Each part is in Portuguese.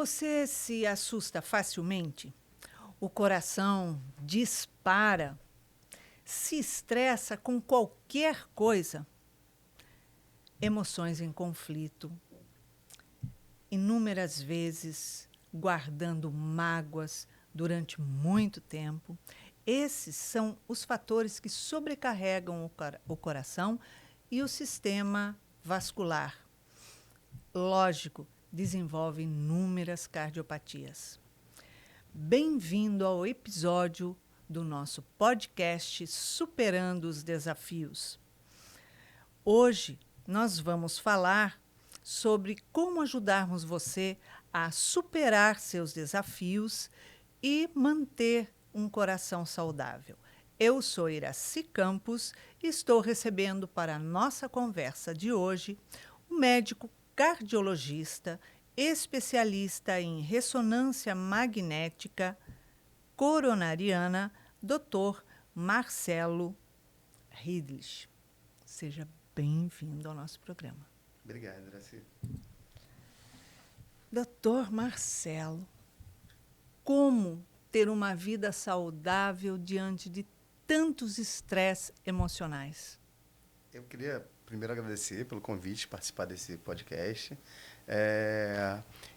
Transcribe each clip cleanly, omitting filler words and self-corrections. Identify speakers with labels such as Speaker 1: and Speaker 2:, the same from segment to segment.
Speaker 1: Você se assusta facilmente? O coração dispara? Se estressa com qualquer coisa? Emoções em conflito, inúmeras vezes guardando mágoas durante muito tempo. Esses são os fatores que sobrecarregam o coração e o sistema vascular. Lógico, desenvolve inúmeras cardiopatias. Bem-vindo ao episódio do nosso podcast Superando os Desafios. Hoje nós vamos falar sobre como ajudarmos você a superar seus desafios e manter um coração saudável. Eu sou Iraci Campos e estou recebendo para a nossa conversa de hoje o médico cardiologista, especialista em ressonância magnética coronariana, Dr. Marcelo Ridlich. Seja bem-vindo ao nosso programa.
Speaker 2: Obrigado, Iraci.
Speaker 1: Dr. Marcelo, como ter uma vida saudável diante de tantos estresses emocionais?
Speaker 2: Eu queria primeiro agradecer pelo convite, participar desse podcast.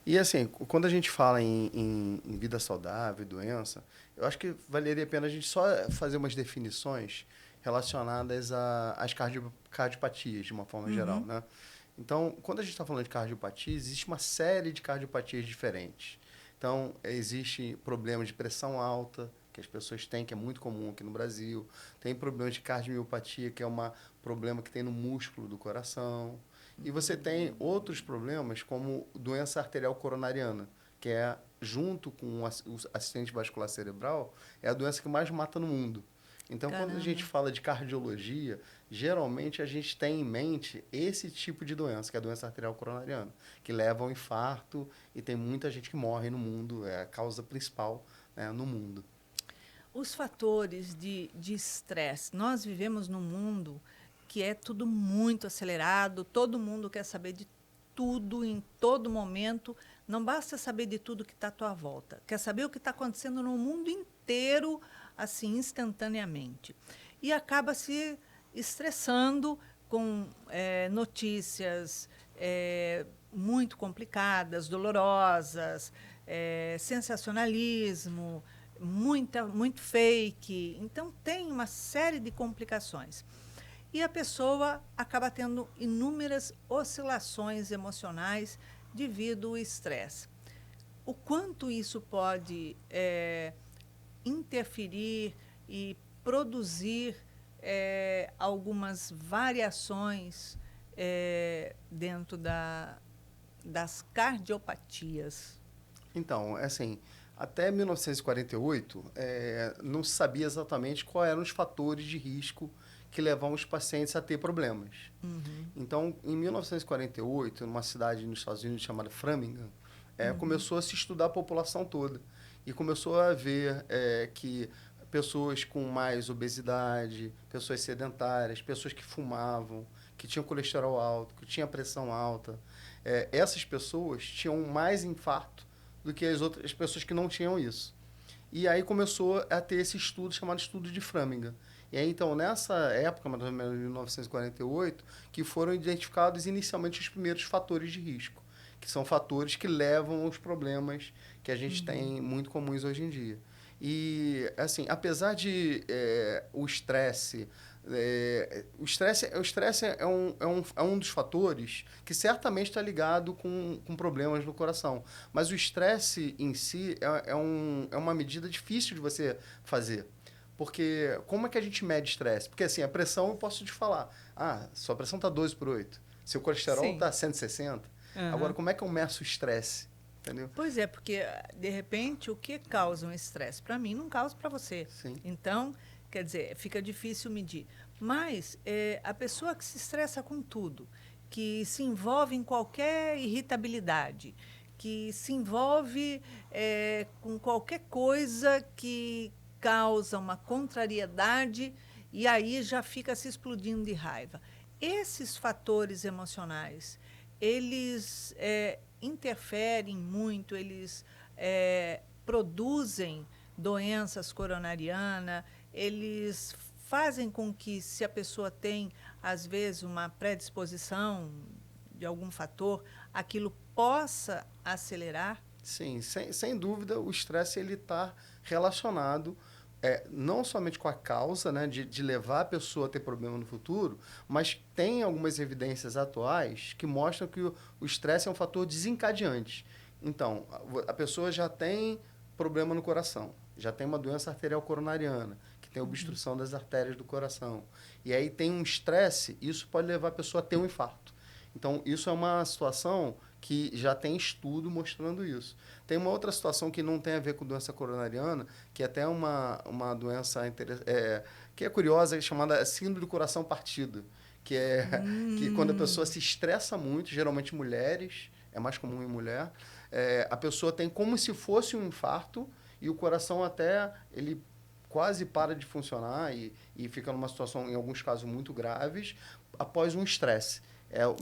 Speaker 2: E assim, quando a gente fala em vida saudável e doença, eu acho que valeria a pena a gente só fazer umas definições relacionadas às cardiopatias, de uma forma geral, né? Então, quando a gente está falando de cardiopatia, existe uma série de cardiopatias diferentes. Então, existe problema de pressão alta, que as pessoas têm, que é muito comum aqui no Brasil. Tem problema de cardiomiopatia, que é um problema que tem no músculo do coração. E você tem outros problemas, como doença arterial coronariana, que é, junto com o acidente vascular cerebral, é a doença que mais mata no mundo. Então,
Speaker 1: Caramba.
Speaker 2: quando a gente fala de cardiologia, geralmente a gente tem em mente esse tipo de doença, que é a doença arterial coronariana, que leva ao infarto e tem muita gente que morre no mundo, é a causa principal, né, no mundo.
Speaker 1: Os fatores de estresse. Nós vivemos num mundo que é tudo muito acelerado, todo mundo quer saber de tudo em todo momento. Não basta saber de tudo que está à tua volta. Quer saber o que está acontecendo no mundo inteiro, assim, instantaneamente. E acaba se estressando com notícias muito complicadas, dolorosas, sensacionalismo, muito fake. Então, tem uma série de complicações. E a pessoa acaba tendo inúmeras oscilações emocionais devido ao estresse. O quanto isso pode interferir e produzir algumas variações dentro das cardiopatias?
Speaker 2: Então, assim, até 1948, não se sabia exatamente quais eram os fatores de risco que levavam os pacientes a ter problemas. Então, em 1948, numa cidade nos Estados Unidos chamada Framingham, começou a se estudar a população toda. E começou a ver que pessoas com mais obesidade, pessoas sedentárias, pessoas que fumavam, que tinham colesterol alto, que tinham pressão alta, essas pessoas tinham mais infarto do que as outras pessoas que não tinham isso. E aí começou a ter esse estudo chamado Estudo de Framingham. E aí, então, nessa época, mais ou menos em 1948, que foram identificados inicialmente os primeiros fatores de risco, que são fatores que levam aos problemas que a gente tem muito comuns hoje em dia. E, assim, apesar de o estresse é um dos fatores que certamente está ligado com problemas no coração. Mas o estresse em si é uma medida difícil de você fazer. Porque como é que a gente mede estresse? Porque assim, a pressão eu posso te falar. Sua pressão está 12/8. Seu colesterol está 160. Agora, como é que eu meço o estresse? Entendeu?
Speaker 1: Pois é, porque, de repente, o que causa um estresse? Para mim, não causa para você.
Speaker 2: Sim.
Speaker 1: Então, quer dizer, fica difícil medir. Mas a pessoa que se estressa com tudo, que se envolve em qualquer irritabilidade, que se envolve com qualquer coisa que causa uma contrariedade e aí já fica se explodindo de raiva. Esses fatores emocionais, eles interferem muito, eles produzem doenças coronarianas, eles fazem com que, se a pessoa tem, às vezes, uma predisposição de algum fator, aquilo possa acelerar?
Speaker 2: Sim, sem dúvida, o estresse ele está relacionado não somente com a causa, né, de levar a pessoa a ter problema no futuro, mas tem algumas evidências atuais que mostram que o estresse é um fator desencadeante. Então, a pessoa já tem problema no coração, já tem uma doença arterial coronariana, que tem obstrução das artérias do coração. E aí tem um estresse, isso pode levar a pessoa a ter um infarto. Então, isso é uma situação que já tem estudo mostrando isso. Tem uma outra situação que não tem a ver com doença coronariana, que é até uma doença que é curiosa, chamada síndrome do coração partido, que é que quando a pessoa se estressa muito, geralmente mulheres, é mais comum em mulher, a pessoa tem como se fosse um infarto e o coração até ele quase para de funcionar e fica numa situação, em alguns casos, muito graves após um estresse.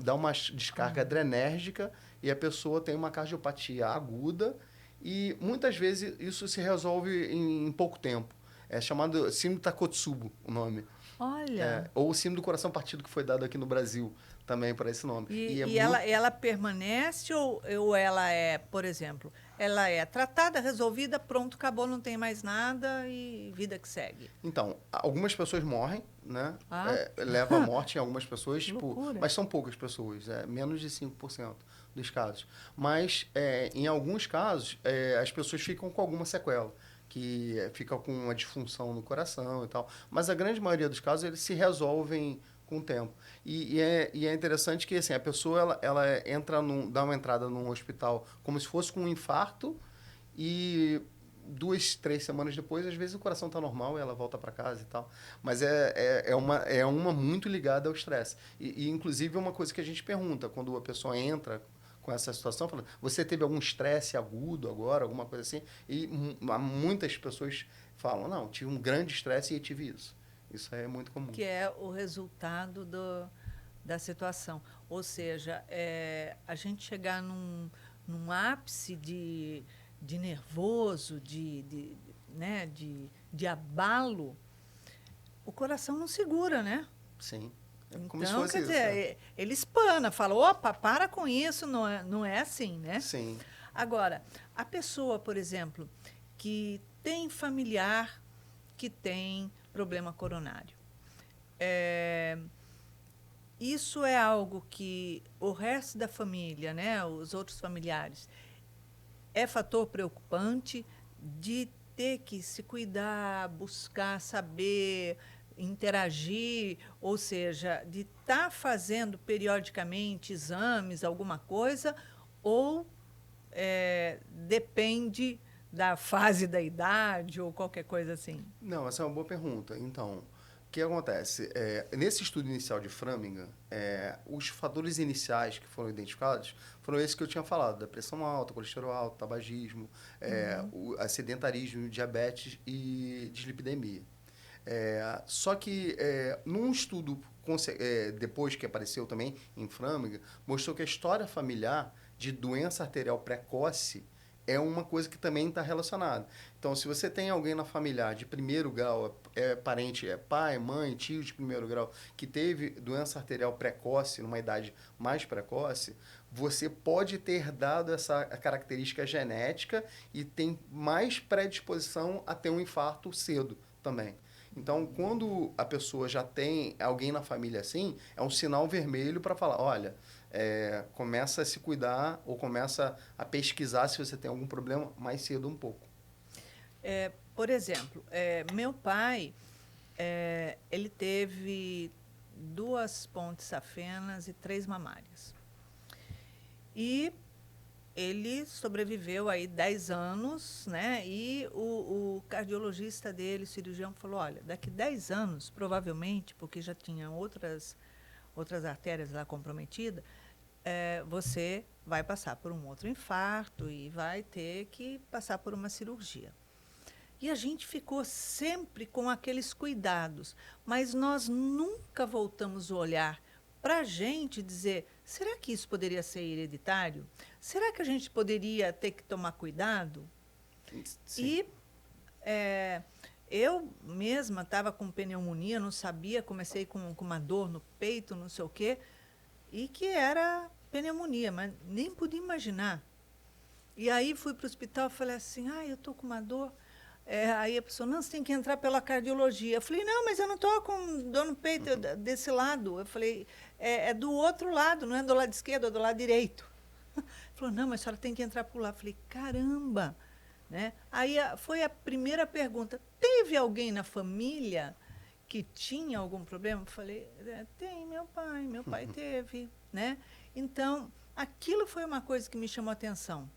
Speaker 2: Dá uma descarga adrenérgica e a pessoa tem uma cardiopatia aguda e muitas vezes isso se resolve em pouco tempo. É chamado síndrome Takotsubo, o nome.
Speaker 1: Olha!
Speaker 2: Ou o síndrome do coração partido, que foi dado aqui no Brasil também para esse nome.
Speaker 1: E ela permanece ou ela é, por exemplo, ela é tratada, resolvida, pronto, acabou, não tem mais nada e vida que segue?
Speaker 2: Então, algumas pessoas morrem, né?
Speaker 1: Ah.
Speaker 2: Leva à morte em algumas pessoas,
Speaker 1: Loucura.
Speaker 2: mas são poucas pessoas, menos de 5% dos casos. Mas, em alguns casos, as pessoas ficam com alguma sequela, que fica com uma disfunção no coração e tal. Mas a grande maioria dos casos, eles se resolvem com o tempo. E é interessante que assim, a pessoa ela dá uma entrada num hospital como se fosse com um infarto e 2, 3 semanas depois, às vezes o coração está normal e ela volta para casa e tal. Mas é uma muito ligada ao estresse. E, inclusive, é uma coisa que a gente pergunta quando a pessoa entra com essa situação, falando, você teve algum estresse agudo agora, alguma coisa assim? E muitas pessoas falam, não, tive um grande estresse e tive isso. Isso é muito comum.
Speaker 1: Que é o resultado da situação. Ou seja, a gente chegar num ápice de nervoso, né, de abalo, o coração não segura, né?
Speaker 2: Sim.
Speaker 1: Como então, quer dizer, ele espana, fala, opa, para com isso, não é assim, né?
Speaker 2: Sim.
Speaker 1: Agora, a pessoa, por exemplo, que tem familiar que tem problema coronário. Isso é algo que o resto da família, né, os outros familiares, é fator preocupante de ter que se cuidar, buscar saber, interagir, ou seja, de estar fazendo periodicamente exames, alguma coisa, ou depende da fase da idade ou qualquer coisa assim?
Speaker 2: Não, essa é uma boa pergunta. Então, o que acontece? Nesse estudo inicial de Framingham, os fatores iniciais que foram identificados foram esses que eu tinha falado, da pressão alta, colesterol alto, tabagismo, o sedentarismo, diabetes e dislipidemia. Só que, num estudo depois que apareceu também em Framingham, mostrou que a história familiar de doença arterial precoce é uma coisa que também está relacionada. Então, se você tem alguém na família de primeiro grau, parente, pai, mãe, tio de primeiro grau, que teve doença arterial precoce, numa idade mais precoce, você pode ter dado essa característica genética e tem mais predisposição a ter um infarto cedo também. Então, quando a pessoa já tem alguém na família assim, é um sinal vermelho para falar, olha, começa a se cuidar ou começa a pesquisar se você tem algum problema mais cedo um pouco.
Speaker 1: Por exemplo, meu pai, ele teve 2 pontes safenas e 3 mamárias. E ele sobreviveu aí 10 anos, né? E o cardiologista dele, cirurgião, falou, olha, daqui 10 anos, provavelmente, porque já tinha outras artérias lá comprometidas, você vai passar por um outro infarto e vai ter que passar por uma cirurgia. E a gente ficou sempre com aqueles cuidados, mas nós nunca voltamos o olhar para a gente dizer, será que isso poderia ser hereditário? Será que a gente poderia ter que tomar cuidado?
Speaker 2: Sim.
Speaker 1: E eu mesma estava com pneumonia, não sabia, comecei com uma dor no peito, não sei o quê, e que era pneumonia, mas nem podia imaginar. E aí fui para o hospital e falei assim, eu estou com uma dor. Aí a pessoa, não, você tem que entrar pela cardiologia. Eu falei, não, mas eu não estou com dor no peito desse lado. Eu falei, é do outro lado, não é do lado esquerdo, é do lado direito. Falou, não, mas a senhora tem que entrar por lá. Eu falei, caramba! Né? Aí foi a primeira pergunta, teve alguém na família que tinha algum problema? Eu falei, tem, meu pai teve. Né? Então, aquilo foi uma coisa que me chamou a atenção.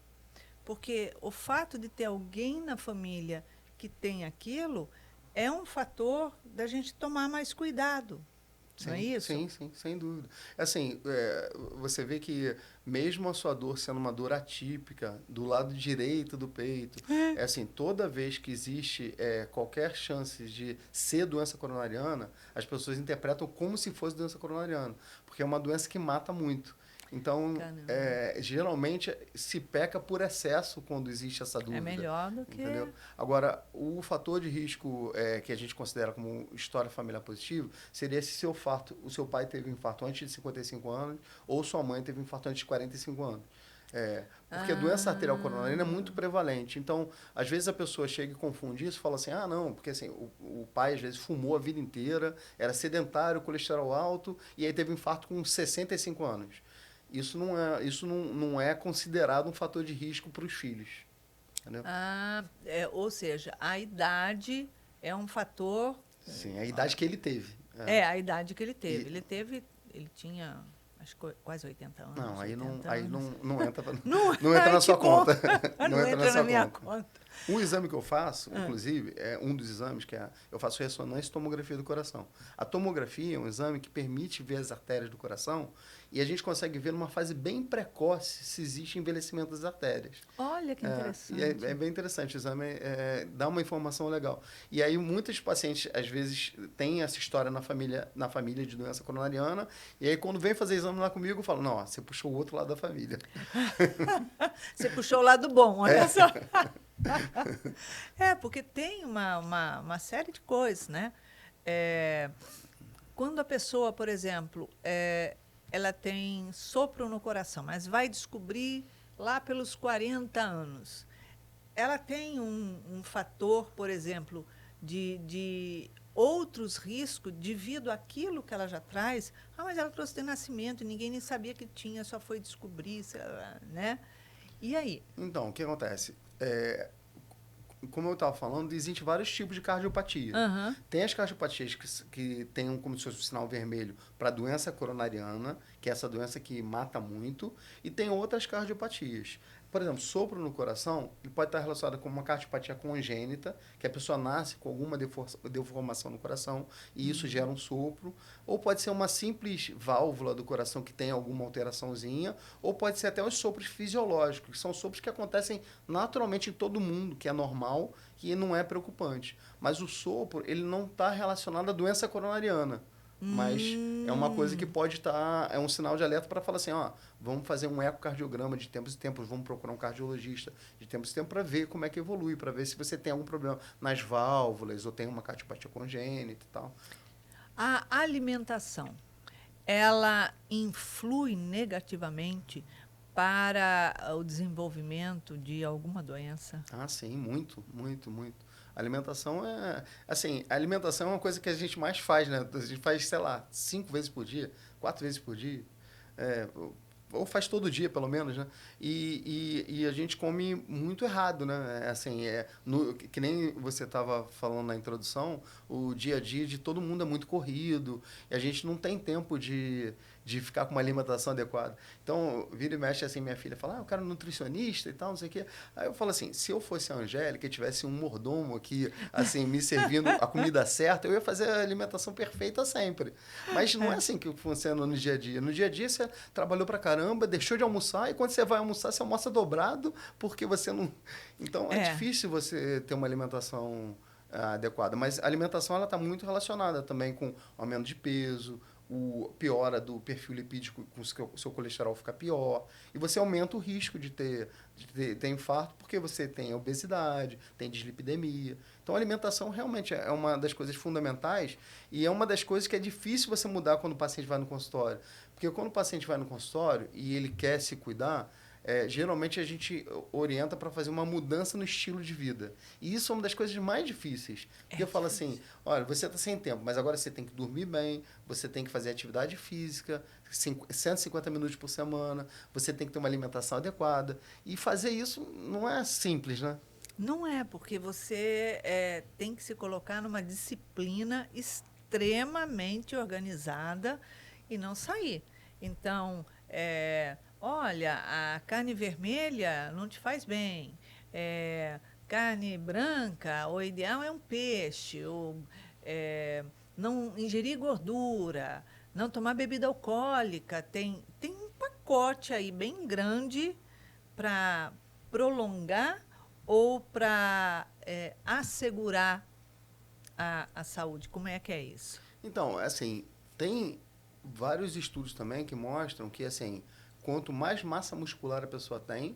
Speaker 1: Porque o fato de ter alguém na família que tem aquilo é um fator da gente tomar mais cuidado.
Speaker 2: Sim,
Speaker 1: não é isso?
Speaker 2: sim, sem dúvida. Assim, você vê que mesmo a sua dor sendo uma dor atípica, do lado direito do peito, assim, toda vez que existe qualquer chance de ser doença coronariana, as pessoas interpretam como se fosse doença coronariana, porque é uma doença que mata muito. Então, geralmente se peca por excesso quando existe essa dúvida.
Speaker 1: É melhor do que...
Speaker 2: Entendeu? Agora, o fator de risco que a gente considera como história familiar positiva seria se o seu pai teve um infarto antes de 55 anos ou sua mãe teve um infarto antes de 45 anos. Porque a doença arterial coronariana é muito prevalente. Então, às vezes a pessoa chega e confunde isso e fala assim, não, porque assim, o pai às vezes fumou a vida inteira, era sedentário, colesterol alto, e aí teve um infarto com 65 anos. Isso não é considerado um fator de risco para os filhos. Entendeu?
Speaker 1: Ou seja, a idade é um fator...
Speaker 2: Sim, a idade que ele teve.
Speaker 1: A idade que ele teve. Ele tinha, acho que quase 80 anos.
Speaker 2: Não, aí não entra,
Speaker 1: não
Speaker 2: entra na sua conta.
Speaker 1: Não entra na minha conta.
Speaker 2: Um exame que eu faço, inclusive, é um dos exames eu faço ressonância e tomografia do coração. A tomografia é um exame que permite ver as artérias do coração e a gente consegue ver numa fase bem precoce se existe envelhecimento das artérias.
Speaker 1: Olha que interessante.
Speaker 2: É bem interessante, o exame dá uma informação legal. E aí muitos pacientes, às vezes, têm essa história na família de doença coronariana, e aí quando vem fazer exame lá comigo, eu falo, não, você puxou o outro lado da família.
Speaker 1: Você puxou o lado bom, olha só. Porque tem uma série de coisas, né? Quando a pessoa, por exemplo, ela tem sopro no coração, mas vai descobrir lá pelos 40 anos. Ela tem um fator, por exemplo, de outros riscos devido àquilo que ela já traz. Mas ela trouxe de nascimento, ninguém nem sabia que tinha, só foi descobrir, né? E aí?
Speaker 2: Então, o que acontece? Como eu estava falando, existem vários tipos de cardiopatia. Tem as cardiopatias que têm como se fosse um sinal vermelho para doença coronariana, que é essa doença que mata muito, e tem outras cardiopatias. Por exemplo, sopro no coração, ele pode estar relacionado com uma cardiopatia congênita, que a pessoa nasce com alguma deformação no coração e isso gera um sopro, ou pode ser uma simples válvula do coração que tem alguma alteraçãozinha, ou pode ser até os sopros fisiológicos, que são sopros que acontecem naturalmente em todo mundo, que é normal e não é preocupante. Mas o sopro, ele não está relacionado à doença coronariana. Mas é uma coisa que pode estar... É um sinal de alerta para falar assim, vamos fazer um ecocardiograma de tempos em tempos, vamos procurar um cardiologista de tempos em tempos para ver como é que evolui, para ver se você tem algum problema nas válvulas ou tem uma cardiopatia congênita e tal.
Speaker 1: A alimentação, ela influi negativamente para o desenvolvimento de alguma doença?
Speaker 2: Sim, muito, muito, muito. A alimentação é uma coisa que a gente mais faz, né? A gente faz, 5 vezes por dia, 4 vezes por dia. Ou faz todo dia, pelo menos, né? E a gente come muito errado, né? Que nem você estava falando na introdução, o dia a dia de todo mundo é muito corrido, e a gente não tem tempo de ficar com uma alimentação adequada. Então, vira e mexe assim, minha filha fala, eu quero um nutricionista e tal, não sei o quê. Aí eu falo assim, se eu fosse a Angélica e tivesse um mordomo aqui, assim, me servindo a comida certa, eu ia fazer a alimentação perfeita sempre. Mas não é assim que funciona no dia a dia. No dia a dia, você trabalhou pra caramba, deixou de almoçar, e quando você vai almoçar, você almoça dobrado, porque você não... Então, é difícil você ter uma alimentação adequada. Mas a alimentação está muito relacionada também com aumento de peso, piora do perfil lipídico, com o seu colesterol fica pior, e você aumenta o risco de ter infarto, porque você tem obesidade, tem dislipidemia. Então, a alimentação realmente é uma das coisas fundamentais e é uma das coisas que é difícil você mudar quando o paciente vai no consultório. Porque quando o paciente vai no consultório e ele quer se cuidar, geralmente a gente orienta para fazer uma mudança no estilo de vida. E isso é uma das coisas mais difíceis. Porque eu falo assim, olha, você está sem tempo, mas agora você tem que dormir bem, você tem que fazer atividade física, 150 minutos por semana, você tem que ter uma alimentação adequada. E fazer isso não é simples, né?
Speaker 1: Não é, porque você tem que se colocar numa disciplina extremamente organizada e não sair. Então, olha, a carne vermelha não te faz bem. Carne branca, o ideal é um peixe. Ou, não ingerir gordura, não tomar bebida alcoólica. Tem um pacote aí bem grande para prolongar ou para assegurar a saúde? Como é que é isso?
Speaker 2: Então, assim, tem vários estudos também que mostram que, assim, quanto mais massa muscular a pessoa tem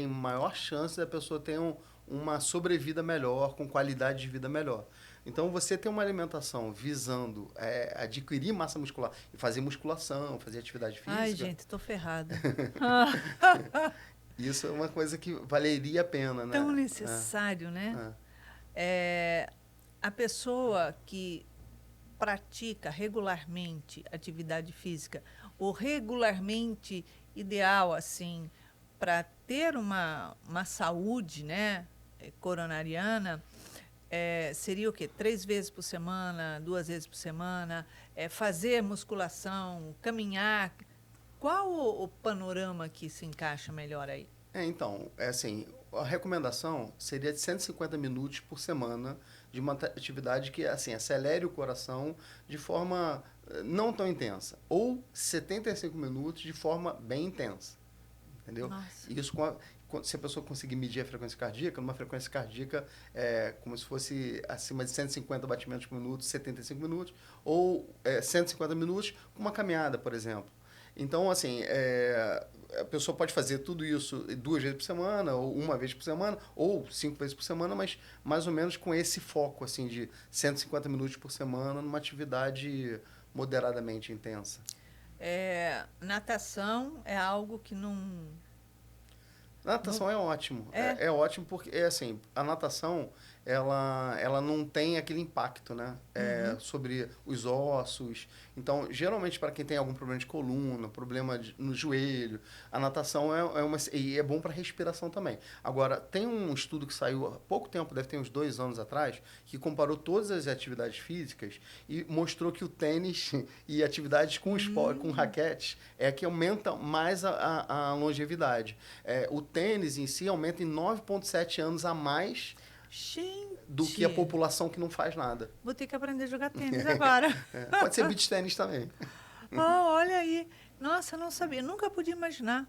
Speaker 2: maior chance da pessoa ter uma sobrevida melhor, com qualidade de vida melhor. Então, você ter uma alimentação visando adquirir massa muscular e fazer musculação, fazer atividade física...
Speaker 1: Ai, gente, estou ferrada.
Speaker 2: Isso é uma coisa que valeria a pena, né?
Speaker 1: Tão necessário, né? A pessoa que pratica regularmente atividade física, ou regularmente ideal, assim, para ter uma saúde, né, coronariana, seria o quê? 3 vezes por semana, 2 vezes por semana, fazer musculação, caminhar. Qual o panorama que se encaixa melhor aí?
Speaker 2: Então, assim, a recomendação seria de 150 minutos por semana de uma atividade que, assim, acelere o coração de forma não tão intensa. Ou 75 minutos de forma bem intensa. Entendeu?
Speaker 1: Nossa.
Speaker 2: Isso se a pessoa conseguir medir a frequência cardíaca, numa frequência cardíaca como se fosse acima de 150 batimentos por minuto, 75 minutos, ou 150 minutos com uma caminhada, por exemplo. Então, assim, a pessoa pode fazer tudo isso 2 vezes por semana, ou 1 vez por semana, ou 5 vezes por semana, mas mais ou menos com esse foco, assim, de 150 minutos por semana numa atividade moderadamente intensa.
Speaker 1: Natação é algo que não...
Speaker 2: Natação é ótimo. É ótimo porque, assim, a natação, ela não tem aquele impacto, né? Sobre os ossos. Então, geralmente, para quem tem algum problema de coluna, problema no joelho, a natação e é bom para respiração também. Agora, tem um estudo que saiu há pouco tempo, deve ter uns 2 anos atrás, que comparou todas as atividades físicas e mostrou que o tênis e atividades com esporte, com raquetes, que aumenta mais a longevidade. O tênis em si aumenta em 9,7 anos a mais do que a população que não faz nada.
Speaker 1: Vou ter que aprender a jogar tênis agora.
Speaker 2: Pode ser beach tênis também.
Speaker 1: Olha aí. Nossa, eu não sabia. Nunca podia imaginar.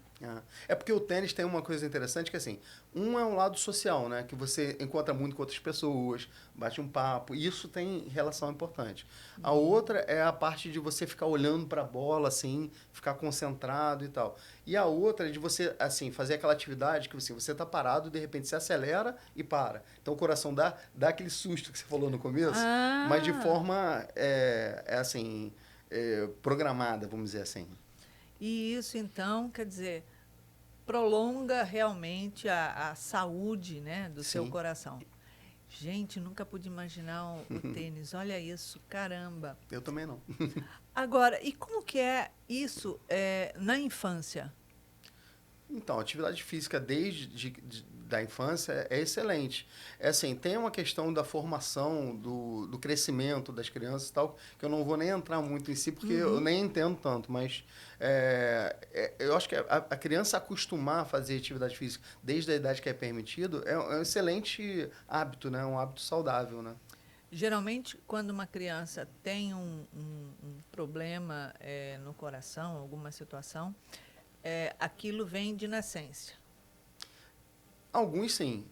Speaker 2: É porque o tênis tem uma coisa interessante que, assim, um é um lado social, né? Que você encontra muito com outras pessoas, bate um papo, e isso tem relação importante. A outra é a parte de você ficar olhando para a bola, assim, ficar concentrado e tal. E a outra é de você, assim, fazer aquela atividade que assim, você está parado, de repente você acelera e para. Então o coração dá aquele susto que você falou no começo, mas de forma, programada, vamos dizer assim.
Speaker 1: E isso, então, quer dizer, prolonga realmente a saúde, né, do seu coração. Gente, nunca pude imaginar o tênis. Olha isso, caramba.
Speaker 2: Eu também não.
Speaker 1: Agora, e como que é isso na infância?
Speaker 2: Então, a atividade física da infância é excelente. Assim, tem uma questão da formação, do crescimento das crianças e tal, que eu não vou nem entrar muito em si, porque eu nem entendo tanto, mas eu acho que a criança acostumar a fazer atividade física desde a idade que é permitido é um excelente hábito, né? Um hábito saudável, né?
Speaker 1: Geralmente, quando uma criança tem um problema no coração, alguma situação, aquilo vem de nascença.
Speaker 2: Alguns sim,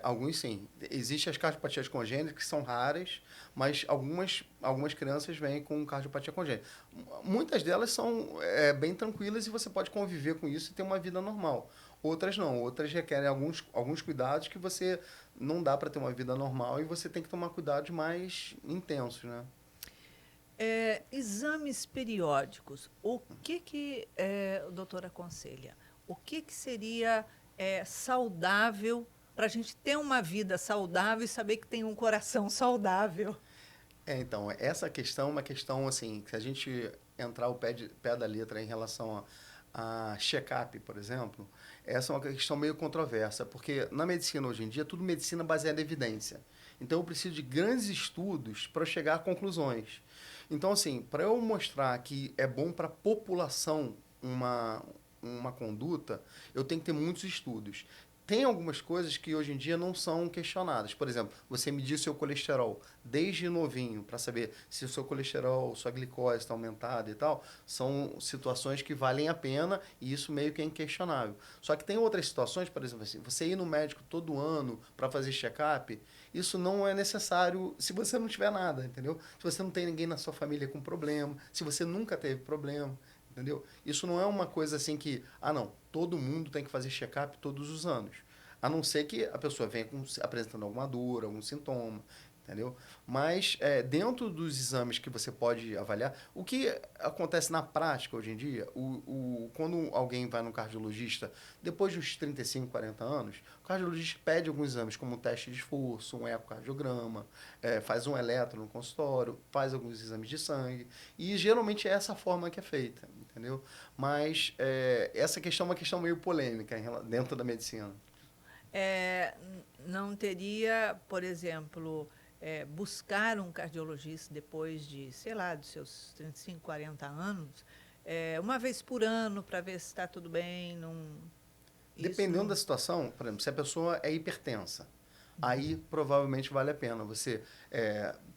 Speaker 2: alguns sim. Existem as cardiopatias congênitas que são raras, mas algumas crianças vêm com cardiopatia congênita. Muitas delas são bem tranquilas e você pode conviver com isso e ter uma vida normal. Outras não, outras requerem alguns cuidados que você não dá para ter uma vida normal e você tem que tomar cuidados mais intensos, né?
Speaker 1: Exames periódicos. O que o doutor aconselha? O que seria saudável para a gente ter uma vida saudável e saber que tem um coração saudável?
Speaker 2: Então, essa questão é uma questão, assim, que se a gente entrar o pé da letra em relação a check-up, por exemplo, essa é uma questão meio controversa, porque na medicina hoje em dia, tudo medicina baseada em evidência. Então, eu preciso de grandes estudos para chegar a conclusões. Então, assim, para eu mostrar que é bom para a população uma conduta, eu tenho que ter muitos estudos. Tem algumas coisas que hoje em dia não são questionadas. Por exemplo, você medir o seu colesterol desde novinho para saber se o seu colesterol, sua glicose está aumentada e tal, são situações que valem a pena e isso meio que é inquestionável. Só que tem outras situações, por exemplo, assim, você ir no médico todo ano para fazer check-up, isso não é necessário se você não tiver nada, entendeu? Se você não tem ninguém na sua família com problema, se você nunca teve problema. Entendeu? Isso não é uma coisa assim que, não, todo mundo tem que fazer check-up todos os anos. A não ser que a pessoa venha apresentando alguma dor, algum sintoma, entendeu? Mas dentro dos exames que você pode avaliar, o que acontece na prática hoje em dia, quando alguém vai no cardiologista, depois dos 35, 40 anos, o cardiologista pede alguns exames, como um teste de esforço, um ecocardiograma, faz um eletro no consultório, faz alguns exames de sangue, e geralmente é essa forma que é feita, entendeu? Mas essa questão é uma questão meio polêmica dentro da medicina.
Speaker 1: Não teria, por exemplo, buscar um cardiologista depois de, sei lá, dos seus 35, 40 anos, uma vez por ano, para ver se está tudo bem?
Speaker 2: Dependendo da situação, por exemplo, se a pessoa é hipertensa, aí provavelmente vale a pena você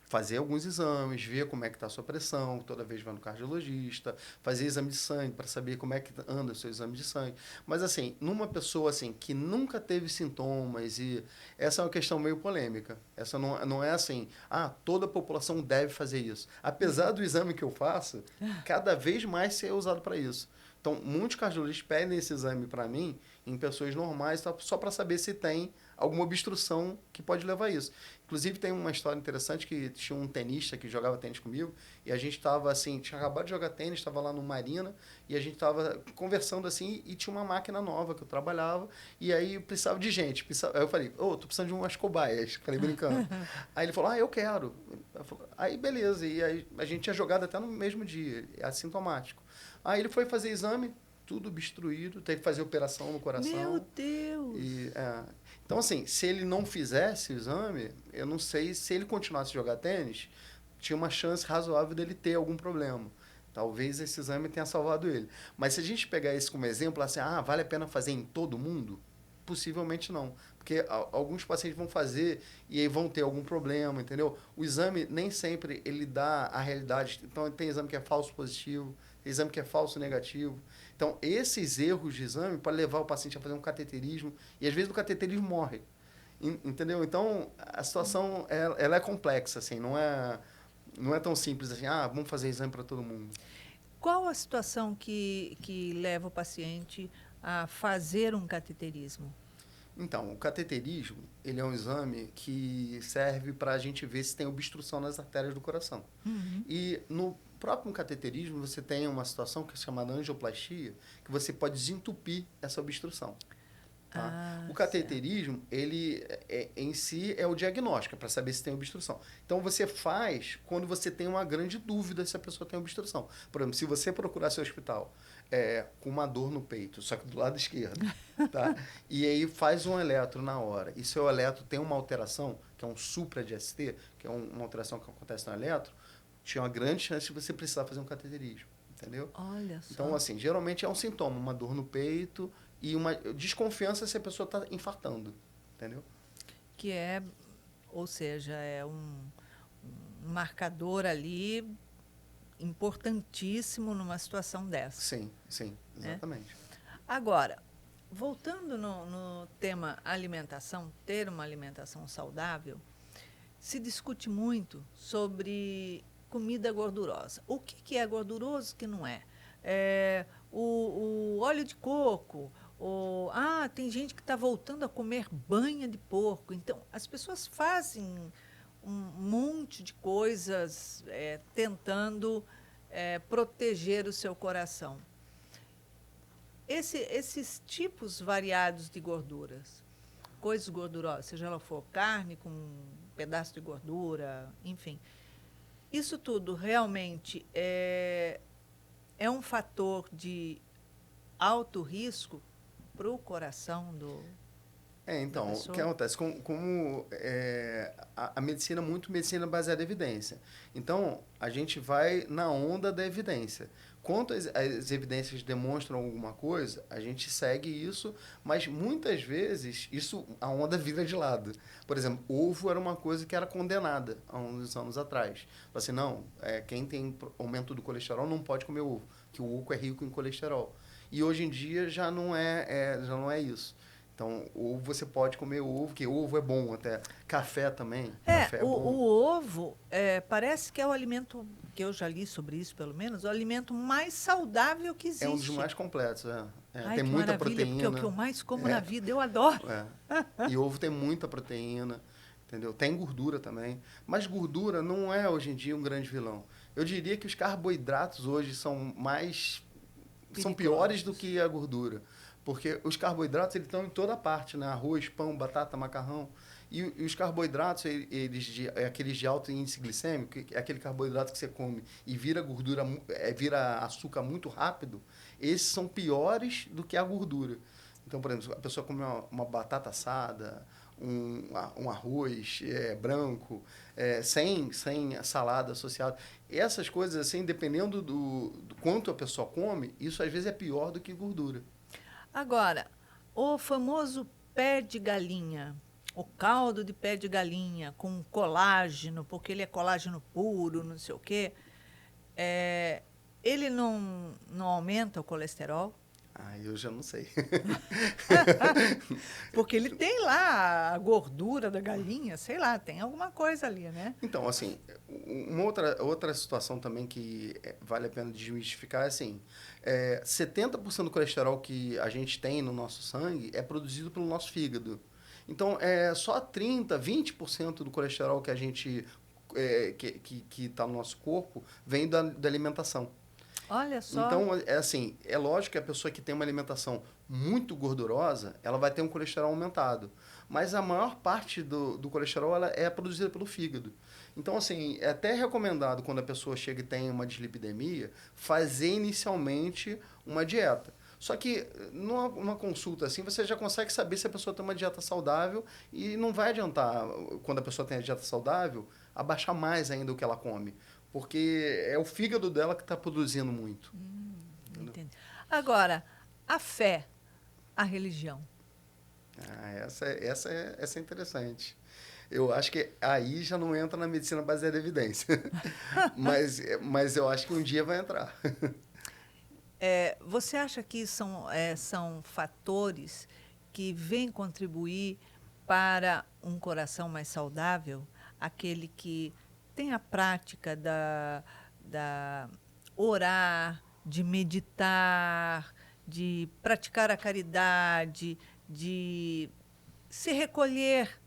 Speaker 2: fazer alguns exames, ver como é que está a sua pressão, toda vez vai no cardiologista, fazer exame de sangue para saber como é que anda o seu exame de sangue. Mas, assim, numa pessoa assim, que nunca teve sintomas, e essa é uma questão meio polêmica. Essa não é assim, toda a população deve fazer isso. Apesar do exame que eu faço, cada vez mais ser usado para isso. Então, muitos cardiologistas pedem esse exame para mim em pessoas normais, só para saber se tem alguma obstrução que pode levar a isso. Inclusive, tem uma história interessante que tinha um tenista que jogava tênis comigo e a gente estava assim, tinha acabado de jogar tênis, estava lá no Marina e a gente estava conversando assim e tinha uma máquina nova que eu trabalhava e aí precisava de gente. Aí eu falei, tô precisando de umas cobaias. Falei brincando. Aí ele falou, eu quero. Aí beleza, e aí a gente tinha jogado até no mesmo dia, é assintomático. Aí ele foi fazer exame, tudo obstruído, teve que fazer operação no coração.
Speaker 1: Meu Deus!
Speaker 2: Então, assim, se ele não fizesse o exame, eu não sei se ele continuasse a jogar tênis, tinha uma chance razoável dele ter algum problema. Talvez esse exame tenha salvado ele. Mas se a gente pegar isso como exemplo, assim, vale a pena fazer em todo mundo? Possivelmente não. Porque alguns pacientes vão fazer e aí vão ter algum problema, entendeu? O exame nem sempre ele dá a realidade. Então, tem exame que é falso positivo, tem exame que é falso negativo. Então, esses erros de exame podem levar o paciente a fazer um cateterismo e, às vezes, o cateterismo morre. Entendeu? Então, a situação ela é complexa, assim, não é tão simples assim, vamos fazer exame para todo mundo.
Speaker 1: Qual a situação que leva o paciente a fazer um cateterismo?
Speaker 2: Então, o cateterismo, ele é um exame que serve para a gente ver se tem obstrução nas artérias do coração.
Speaker 1: Uhum.
Speaker 2: E no próprio cateterismo, você tem uma situação que é chamada angioplastia, que você pode desentupir essa obstrução. Tá? O cateterismo, ele em si é o diagnóstico, para saber se tem obstrução. Então, você faz quando você tem uma grande dúvida se a pessoa tem obstrução. Por exemplo, se você procurar seu hospital com uma dor no peito, só que do lado esquerdo, tá? E aí faz um eletro na hora, e seu eletro tem uma alteração, que é um supra de ST, que é uma alteração que acontece no eletro, tinha uma grande chance de você precisar fazer um cateterismo, entendeu?
Speaker 1: Olha só.
Speaker 2: Então, assim, geralmente é um sintoma, uma dor no peito e uma desconfiança se a pessoa está infartando, entendeu?
Speaker 1: Ou seja, é um marcador ali importantíssimo numa situação dessa.
Speaker 2: Sim, exatamente.
Speaker 1: Agora, voltando no tema alimentação, ter uma alimentação saudável, se discute muito sobre comida gordurosa. O que é gorduroso, o que não é? O óleo de coco. Tem gente que está voltando a comer banha de porco. Então, as pessoas fazem um monte de coisas tentando proteger o seu coração. Esses tipos variados de gorduras, coisas gordurosas, seja ela for carne com um pedaço de gordura, enfim, isso tudo realmente é um fator de alto risco para o coração da
Speaker 2: Então, o que
Speaker 1: pessoa?
Speaker 2: acontece? A medicina é muito medicina baseada em evidência. Então, a gente vai na onda da evidência. Quanto as evidências demonstram alguma coisa, a gente segue isso, mas muitas vezes a onda vira de lado. Por exemplo, ovo era uma coisa que era condenada há uns anos atrás. Fala assim, não, quem tem aumento do colesterol não pode comer ovo, que o ovo é rico em colesterol. E hoje em dia já não é isso. Então, ovo você pode comer ovo, que ovo é bom até. Café também. Café é bom.
Speaker 1: O ovo parece que é o alimento, que eu já li sobre isso pelo menos, o alimento mais saudável que existe.
Speaker 2: É um dos mais completos,
Speaker 1: Ai,
Speaker 2: tem
Speaker 1: que
Speaker 2: muita
Speaker 1: maravilha,
Speaker 2: proteína.
Speaker 1: porque é o que eu mais como na vida, eu adoro.
Speaker 2: E ovo tem muita proteína, entendeu? Tem gordura também. Mas gordura não é, hoje em dia, um grande vilão. Eu diria que os carboidratos hoje são piores do que a gordura. Porque os carboidratos eles estão em toda parte, né? Arroz, pão, batata, macarrão. E os carboidratos, aqueles de alto índice glicêmico, que é aquele carboidrato que você come e vira gordura, vira açúcar muito rápido, esses são piores do que a gordura. Então, por exemplo, a pessoa come uma batata assada, um arroz branco, sem salada associada. Essas coisas, assim, dependendo do quanto a pessoa come, isso às vezes é pior do que gordura.
Speaker 1: Agora, o famoso pé de galinha, o caldo de pé de galinha com colágeno, porque ele é colágeno puro, não sei o quê, ele não aumenta o colesterol?
Speaker 2: Eu já não sei.
Speaker 1: Porque ele tem lá a gordura da galinha, sei lá, tem alguma coisa ali, né?
Speaker 2: Então, assim, uma outra situação também que vale a pena desmistificar é assim, 70% do colesterol que a gente tem no nosso sangue é produzido pelo nosso fígado. Então, só 20% do colesterol que a gente que está no nosso corpo vem da alimentação.
Speaker 1: Olha só.
Speaker 2: Então, é lógico que a pessoa que tem uma alimentação muito gordurosa, ela vai ter um colesterol aumentado. Mas a maior parte do colesterol ela é produzida pelo fígado. Então, assim, é até recomendado quando a pessoa chega e tem uma dislipidemia, fazer inicialmente uma dieta. Só que numa consulta assim, você já consegue saber se a pessoa tem uma dieta saudável e não vai adiantar, quando a pessoa tem a dieta saudável, abaixar mais ainda o que ela come. Porque é o fígado dela que está produzindo muito.
Speaker 1: Entendi. Agora, a fé, a religião.
Speaker 2: Essa é interessante. Eu acho que aí já não entra na medicina baseada em evidência. mas eu acho que um dia vai entrar.
Speaker 1: Você acha que são fatores que vêm contribuir para um coração mais saudável? Aquele que tem a prática da orar, de meditar, de praticar a caridade, de se recolher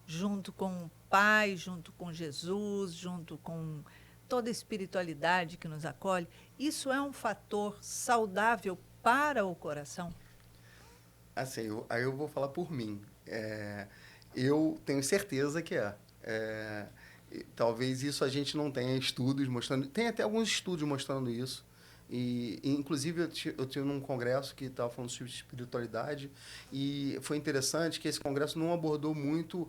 Speaker 1: junto com o Pai, junto com Jesus, junto com toda a espiritualidade que nos acolhe. Isso é um fator saudável para o coração?
Speaker 2: Assim, aí eu vou falar por mim. Eu tenho certeza que talvez isso a gente não tenha estudos mostrando. Tem até alguns estudos mostrando isso. Inclusive, eu tive num congresso que estava falando sobre espiritualidade e foi interessante que esse congresso não abordou muito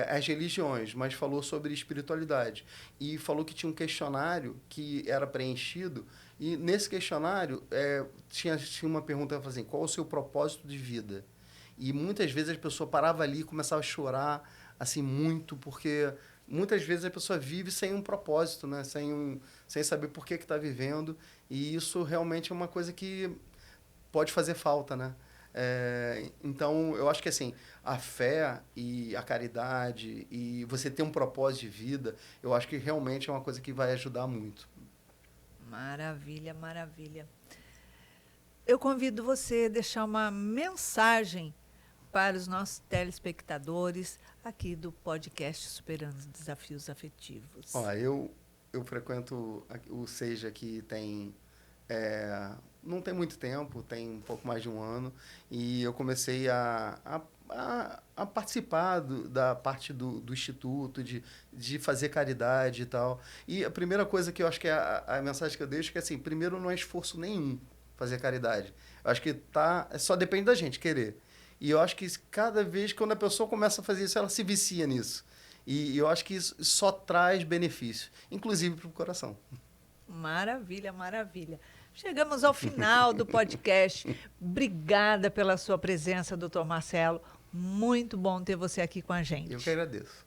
Speaker 2: as religiões, mas falou sobre espiritualidade. E falou que tinha um questionário que era preenchido e nesse questionário tinha uma pergunta assim, qual é o seu propósito de vida? E muitas vezes a pessoa parava ali e começava a chorar assim muito, porque muitas vezes a pessoa vive sem um propósito, né? Sem saber por que está vivendo. E isso realmente é uma coisa que pode fazer falta, né? Então, eu acho que assim, a fé e a caridade e você ter um propósito de vida, eu acho que realmente é uma coisa que vai ajudar muito.
Speaker 1: Maravilha, maravilha. Eu convido você a deixar uma mensagem para os nossos telespectadores aqui do podcast Superando os Desafios Afetivos.
Speaker 2: Ó, eu frequento o Seja que tem... não tem muito tempo, tem um pouco mais de um ano, e eu comecei a participar da parte do Instituto, de fazer caridade e tal. E a primeira coisa que eu acho que é a mensagem que eu deixo é que, assim, primeiro, não é esforço nenhum fazer caridade. Eu acho que só depende da gente querer. E eu acho que cada vez, quando a pessoa começa a fazer isso, ela se vicia nisso. E eu acho que isso só traz benefício, inclusive para o coração.
Speaker 1: Maravilha, maravilha. Chegamos ao final do podcast. Obrigada pela sua presença, doutor Marcelo. Muito bom ter você aqui com a gente.
Speaker 2: Eu que agradeço.